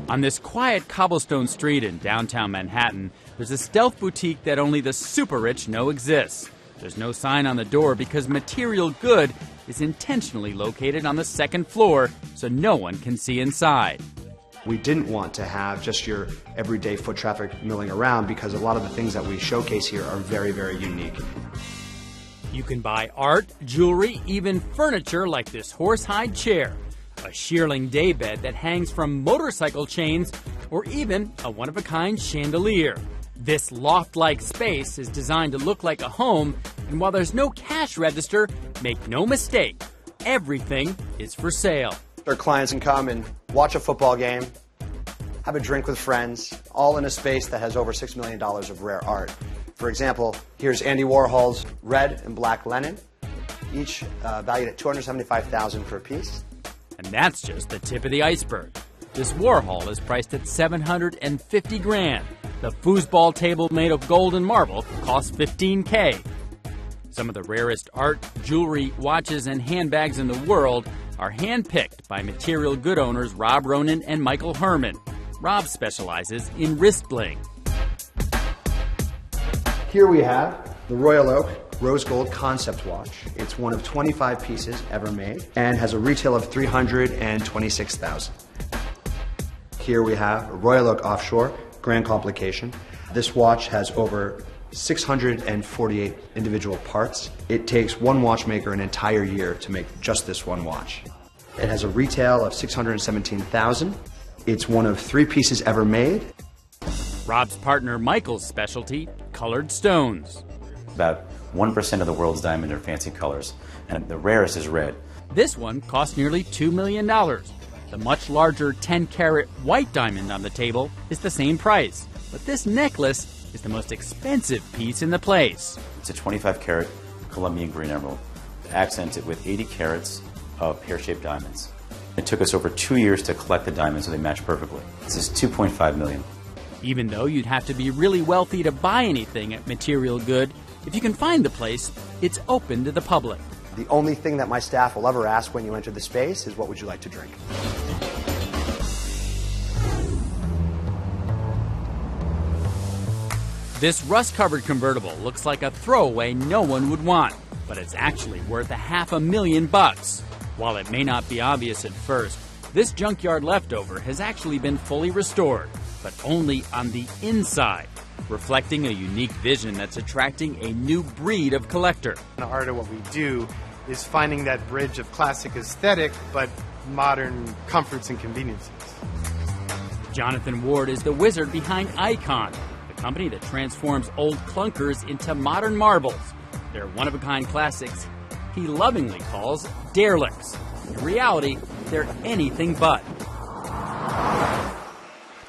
On this quiet cobblestone street in downtown Manhattan, there's a stealth boutique that only the super rich know exists. There's no sign on the door because Material Good is intentionally located on the second floor so no one can see inside. We didn't want to have just your everyday foot traffic milling around because a lot of the things that we showcase here are very, very unique. You can buy art, jewelry, even furniture like this horsehide chair, a shearling daybed that hangs from motorcycle chains, or even a one-of-a-kind chandelier. This loft-like space is designed to look like a home, and while there's no cash register, make no mistake, everything is for sale. Our clients can come and watch a football game, have a drink with friends, all in a space that has over $6 million of rare art. For example, here's Andy Warhol's red and black Leno, each valued at $275,000 per piece. And that's just the tip of the iceberg. This Warhol is priced at $750,000. The foosball table made of gold and marble costs $15,000. Some of the rarest art, jewelry, watches, and handbags in the world are handpicked by Material Good owners Rob Ronan and Michael Herman. Rob specializes in wrist bling. Here we have the Royal Oak Rose Gold Concept Watch. It's one of 25 pieces ever made and has a retail of $326,000. Here we have a Royal Oak Offshore Grand Complication. This watch has over 648 individual parts. It takes one watchmaker an entire year to make just this one watch. It has a retail of $617,000. It's one of 3 pieces ever made. Rob's partner Michael's specialty, colored stones. About 1% of the world's diamond are fancy colors, and the rarest is red. This one cost nearly $2 million. The much larger 10-carat white diamond on the table is the same price, but this necklace is the most expensive piece in the place. It's a 25-carat Colombian green emerald, accented with 80 carats of pear-shaped diamonds. It took us over 2 years to collect the diamonds so they match perfectly. This is $2.5 million. Even though you'd have to be really wealthy to buy anything at Material Good, if you can find the place, it's open to the public. The only thing that my staff will ever ask when you enter the space is, what would you like to drink? This rust-covered convertible looks like a throwaway no one would want, but it's actually worth $500,000. While it may not be obvious at first, this junkyard leftover has actually been fully restored, but only on the inside, reflecting a unique vision that's attracting a new breed of collector. The heart of what we do is finding that bridge of classic aesthetic, but modern comforts and conveniences. Jonathan Ward is the wizard behind Icon, the company that transforms old clunkers into modern marbles. They're one-of-a-kind classics he lovingly calls derelicts. In reality, they're anything but.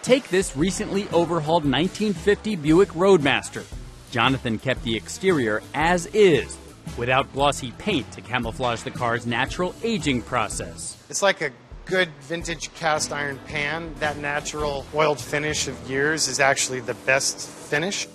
Take this recently overhauled 1950 Buick Roadmaster. Jonathan kept the exterior as is, without glossy paint to camouflage the car's natural aging process. It's like a good vintage cast iron pan. That natural oiled finish of years is actually the best finish.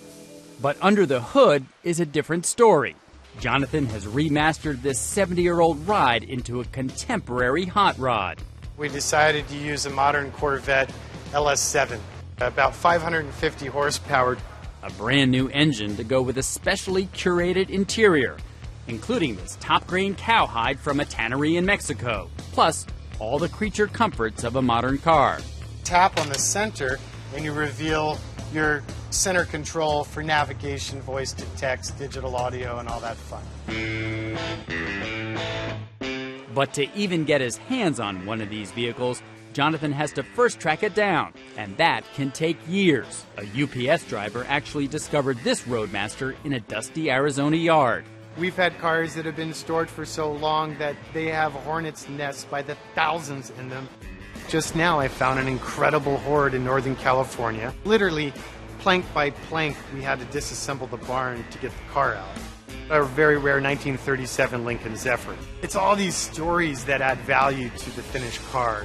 But under the hood is a different story. Jonathan has remastered this 70-year-old ride into a contemporary hot rod. We decided to use a modern Corvette LS7, about 550 horsepower. A brand new engine to go with a specially curated interior, including this top-grain cowhide from a tannery in Mexico, plus all the creature comforts of a modern car. Tap on the center and you reveal your center control for navigation, voice to text, digital audio, and all that fun. But to even get his hands on one of these vehicles, Jonathan has to first track it down, and that can take years. A UPS driver actually discovered this Roadmaster in a dusty Arizona yard. We've had cars that have been stored for so long that they have hornets' nests by the thousands in them. Just now I found an incredible hoard in Northern California. Literally, plank by plank, we had to disassemble the barn to get the car out. A very rare 1937 Lincoln Zephyr. It's all these stories that add value to the finished car.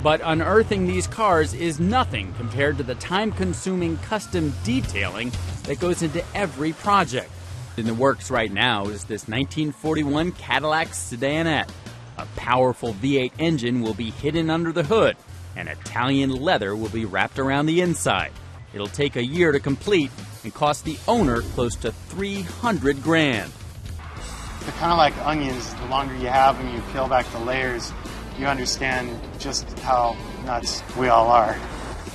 But unearthing these cars is nothing compared to the time-consuming custom detailing that goes into every project. In the works right now is this 1941 Cadillac Sedanette. A powerful V8 engine will be hidden under the hood, and Italian leather will be wrapped around the inside. It'll take a year to complete and cost the owner close to $300 grand. They're kind of like onions. The longer you have them, you peel back the layers, you understand just how nuts we all are.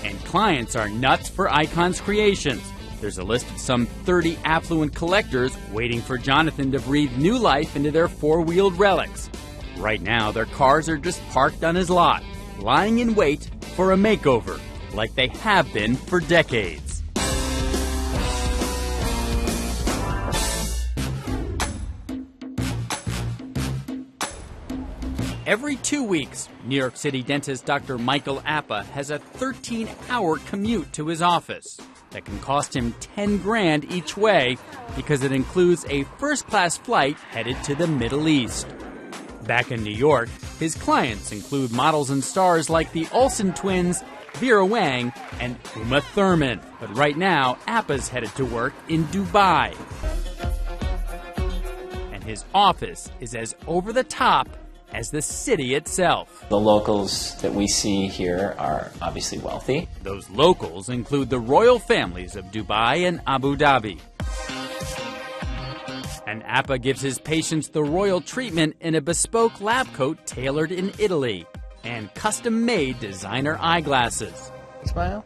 And clients are nuts for Icon's creations. There's a list of some 30 affluent collectors waiting for Jonathan to breathe new life into their four-wheeled relics. Right now, their cars are just parked on his lot, lying in wait for a makeover, like they have been for decades. Every 2 weeks, New York City dentist Dr. Michael Appa has a 13-hour commute to his office that can cost him 10 grand each way because it includes a first-class flight headed to the Middle East. Back in New York, his clients include models and stars like the Olsen twins, Vera Wang, and Uma Thurman. But right now, Appa's headed to work in Dubai. And his office is as over-the-top as the city itself. The locals that we see here are obviously wealthy. Those locals include the royal families of Dubai and Abu Dhabi. And Appa gives his patients the royal treatment in a bespoke lab coat tailored in Italy and custom-made designer eyeglasses. Smile.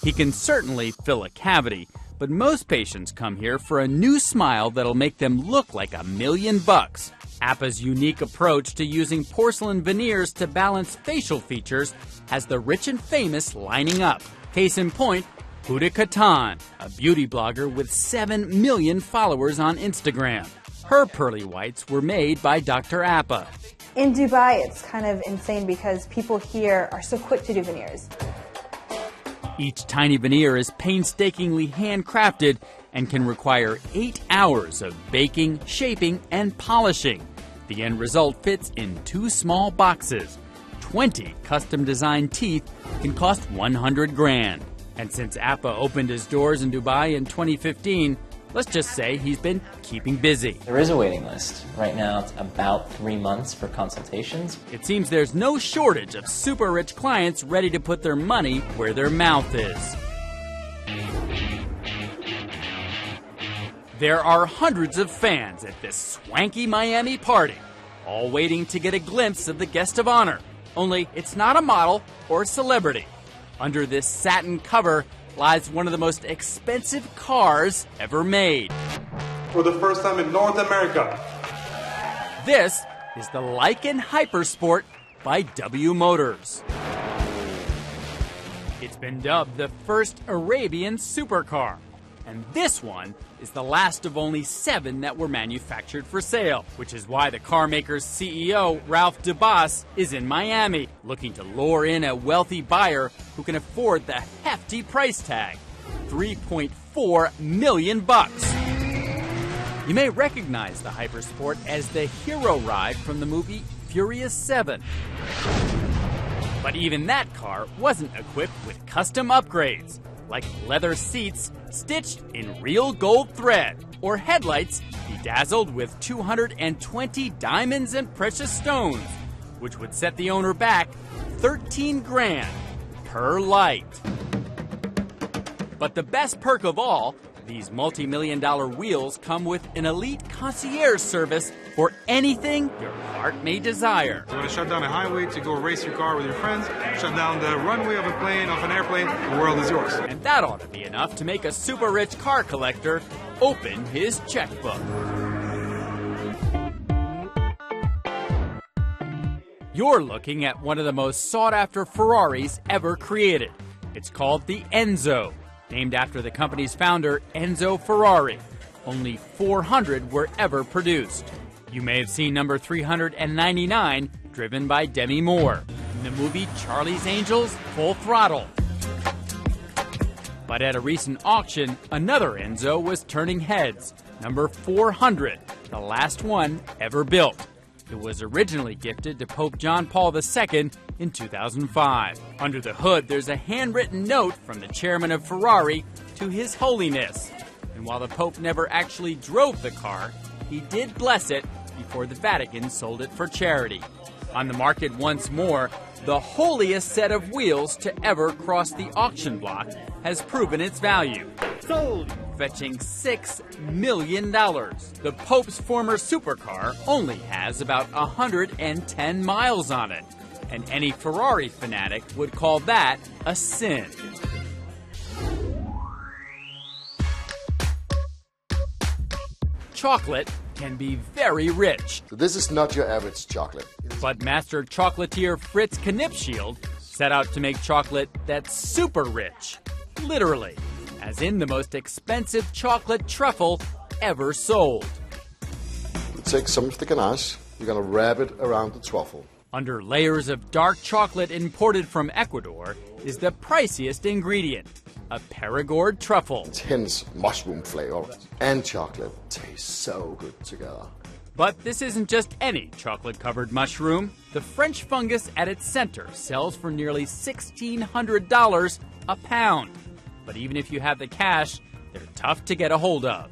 He can certainly fill a cavity, but most patients come here for a new smile that'll make them look like $1 million. Appa's unique approach to using porcelain veneers to balance facial features has the rich and famous lining up. Case in point, Huda Katan, a beauty blogger with 7 million followers on Instagram. Her pearly whites were made by Dr. Appa. In Dubai, it's kind of insane because people here are so quick to do veneers. Each tiny veneer is painstakingly handcrafted and can require 8 hours of baking, shaping, and polishing. The end result fits in 2 small boxes. 20 custom-designed teeth can cost 100 grand. And since Appa opened his doors in Dubai in 2015, let's just say he's been keeping busy. There is a waiting list. Right now, it's about 3 months for consultations. It seems there's no shortage of super-rich clients ready to put their money where their mouth is. There are hundreds of fans at this swanky Miami party, all waiting to get a glimpse of the guest of honor. Only it's not a model or a celebrity. Under this satin cover lies one of the most expensive cars ever made. For the first time in North America. This is the Lykan Hypersport by W Motors. It's been dubbed the first Arabian supercar. And this one is the last of only 7 that were manufactured for sale, which is why the car maker's CEO, Ralph DeBas, is in Miami, looking to lure in a wealthy buyer who can afford the hefty price tag, $3.4 million. You may recognize the Hypersport as the hero ride from the movie Furious 7. But even that car wasn't equipped with custom upgrades, like leather seats stitched in real gold thread, or headlights bedazzled with 220 diamonds and precious stones, which would set the owner back 13 grand per light. But the best perk of all, these multi-million-dollar wheels come with an elite concierge service for anything your heart may desire. You want to shut down a highway to go race your car with your friends, shut down the runway of an airplane, the world is yours. And that ought to be enough to make a super-rich car collector open his checkbook. You're looking at one of the most sought-after Ferraris ever created. It's called the Enzo, named after the company's founder, Enzo Ferrari. Only 400 were ever produced. You may have seen number 399, driven by Demi Moore, in the movie Charlie's Angels, Full Throttle. But at a recent auction, another Enzo was turning heads, number 400, the last one ever built. It was originally gifted to Pope John Paul II in 2005. Under the hood, there's a handwritten note from the chairman of Ferrari to His Holiness. And while the Pope never actually drove the car, he did bless it before the Vatican sold it for charity. On the market once more, The holiest set of wheels to ever cross the auction block has proven its value. Sold! Fetching $6 million. The Pope's former supercar only has about 110 miles on it, and any Ferrari fanatic would call that a sin. Chocolate can be very rich. This is not your average chocolate. But master chocolatier Fritz Knipschild set out to make chocolate that's super rich. Literally, as in the most expensive chocolate truffle ever sold. You take some of the ganache, you're going to wrap it around the truffle. Under layers of dark chocolate imported from Ecuador is the priciest ingredient, a Perigord truffle. Intense mushroom flavor and chocolate taste so good together. But this isn't just any chocolate-covered mushroom. The French fungus at its center sells for nearly $1,600 a pound. But even if you have the cash, they're tough to get a hold of.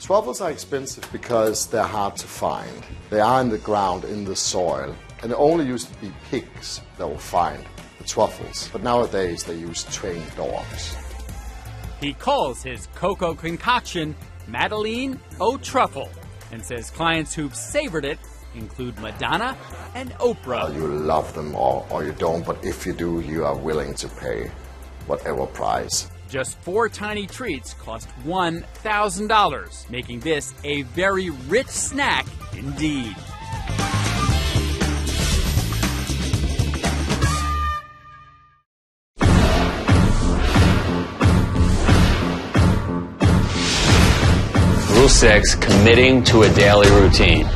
Truffles are expensive because they're hard to find. They are in the ground, in the soil, and it only used to be pigs that will find the truffles. But nowadays they use trained dogs. He calls his cocoa concoction Madeleine au Truffle, and says clients who've savored it include Madonna and Oprah. You love them or you don't, but if you do, you are willing to pay whatever price. Just 4 tiny treats cost $1,000, making this a very rich snack indeed. Rule 6, committing to a daily routine.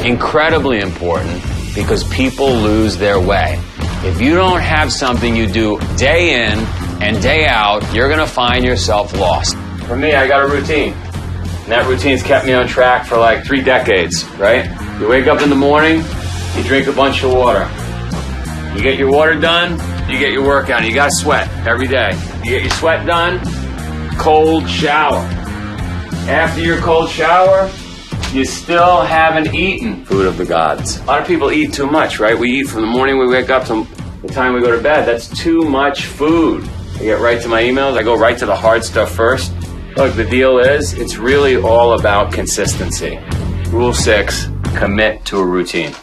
Incredibly important because people lose their way. If you don't have something you do day in and day out, you're going to find yourself lost. For me, I got a routine. And that routine's kept me on track for like 3 decades, right? You wake up in the morning, you drink a bunch of water. You get your water done, you get your workout. You got to sweat every day. You get your sweat done, cold shower. After your cold shower, you still haven't eaten food of the gods. A lot of people eat too much, right? We eat from the morning we wake up to the time we go to bed. That's too much food. I get right to my emails. I go right to the hard stuff first. Look, the deal is, it's really all about consistency. Rule 6, commit to a routine.